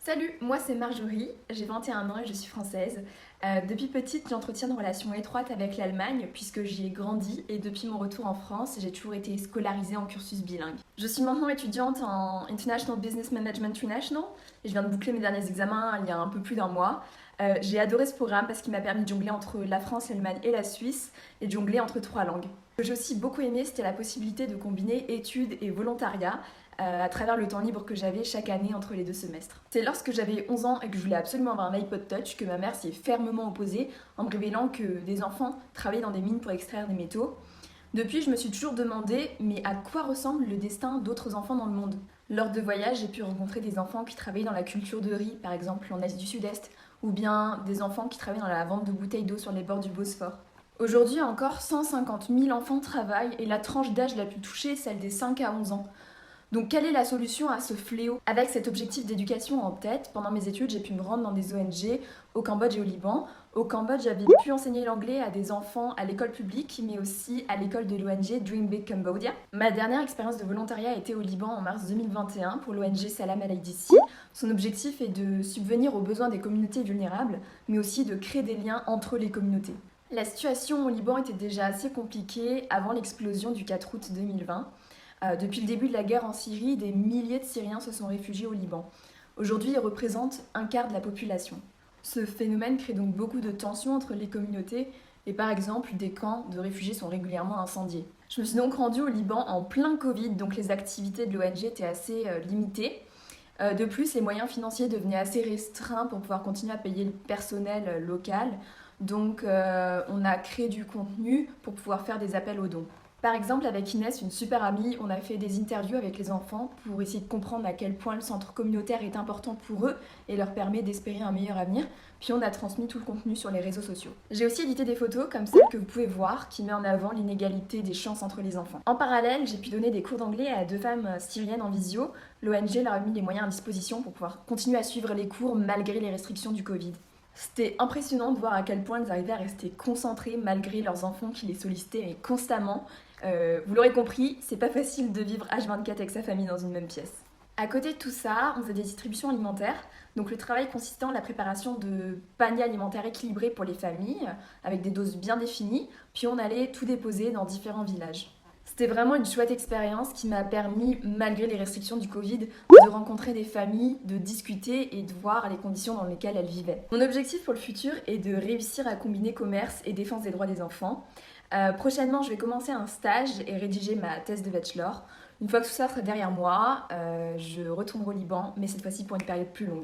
Salut, moi c'est Marjorie, j'ai 21 ans et je suis française. Depuis petite, j'entretiens une relation étroite avec l'Allemagne puisque j'y ai grandi et depuis mon retour en France, j'ai toujours été scolarisée en cursus bilingue. Je suis maintenant étudiante en International Business Management International et je viens de boucler mes derniers examens il y a un peu plus d'un mois. J'ai adoré ce programme parce qu'il m'a permis de jongler entre la France, l'Allemagne et la Suisse et de jongler entre trois langues. Ce que j'ai aussi beaucoup aimé, c'était la possibilité de combiner études et volontariat à travers le temps libre que j'avais chaque année entre les deux semestres. C'est lorsque j'avais 11 ans et que je voulais absolument avoir un iPod Touch que ma mère s'y est fermement opposée en me révélant que des enfants travaillaient dans des mines pour extraire des métaux. Depuis, je me suis toujours demandé, mais à quoi ressemble le destin d'autres enfants dans le monde? Lors de voyages, j'ai pu rencontrer des enfants qui travaillaient dans la culture de riz, par exemple en Asie du Sud-Est, ou bien des enfants qui travaillaient dans la vente de bouteilles d'eau sur les bords du Bosphore. Aujourd'hui encore, 150 000 enfants travaillent et la tranche d'âge la plus touchée est celle des 5 à 11 ans. Donc quelle est la solution à ce fléau? Avec cet objectif d'éducation en tête, pendant mes études, j'ai pu me rendre dans des ONG au Cambodge et au Liban. Au Cambodge, j'avais pu enseigner l'anglais à des enfants à l'école publique, mais aussi à l'école de l'ONG Dream Big Cambodia. Ma dernière expérience de volontariat a été au Liban en mars 2021 pour l'ONG Salam Al-Aidisi. Son objectif est de subvenir aux besoins des communautés vulnérables, mais aussi de créer des liens entre les communautés. La situation au Liban était déjà assez compliquée avant l'explosion du 4 août 2020. Depuis le début de la guerre en Syrie, des milliers de Syriens se sont réfugiés au Liban. Aujourd'hui, ils représentent un quart de la population. Ce phénomène crée donc beaucoup de tensions entre les communautés et par exemple, des camps de réfugiés sont régulièrement incendiés. Je me suis donc rendue au Liban en plein Covid, donc les activités de l'ONG étaient assez limitées. De plus, les moyens financiers devenaient assez restreints pour pouvoir continuer à payer le personnel local. Donc, on a créé du contenu pour pouvoir faire des appels aux dons. Par exemple, avec Inès, une super amie, on a fait des interviews avec les enfants pour essayer de comprendre à quel point le centre communautaire est important pour eux et leur permet d'espérer un meilleur avenir. Puis on a transmis tout le contenu sur les réseaux sociaux. J'ai aussi édité des photos comme celle que vous pouvez voir qui met en avant l'inégalité des chances entre les enfants. En parallèle, j'ai pu donner des cours d'anglais à deux femmes syriennes en visio. L'ONG leur a mis les moyens à disposition pour pouvoir continuer à suivre les cours malgré les restrictions du Covid. C'était impressionnant de voir à quel point elles arrivaient à rester concentrées malgré leurs enfants qui les sollicitaient constamment. Vous l'aurez compris, c'est pas facile de vivre H24 avec sa famille dans une même pièce. À côté de tout ça, on faisait des distributions alimentaires. Donc le travail consistait en la préparation de paniers alimentaires équilibrés pour les familles, avec des doses bien définies. Puis on allait tout déposer dans différents villages. C'était vraiment une chouette expérience qui m'a permis, malgré les restrictions du Covid, de rencontrer des familles, de discuter et de voir les conditions dans lesquelles elles vivaient. Mon objectif pour le futur est de réussir à combiner commerce et défense des droits des enfants. Prochainement, je vais commencer un stage et rédiger ma thèse de bachelor. Une fois que tout ça sera derrière moi, je retournerai au Liban, mais cette fois-ci pour une période plus longue.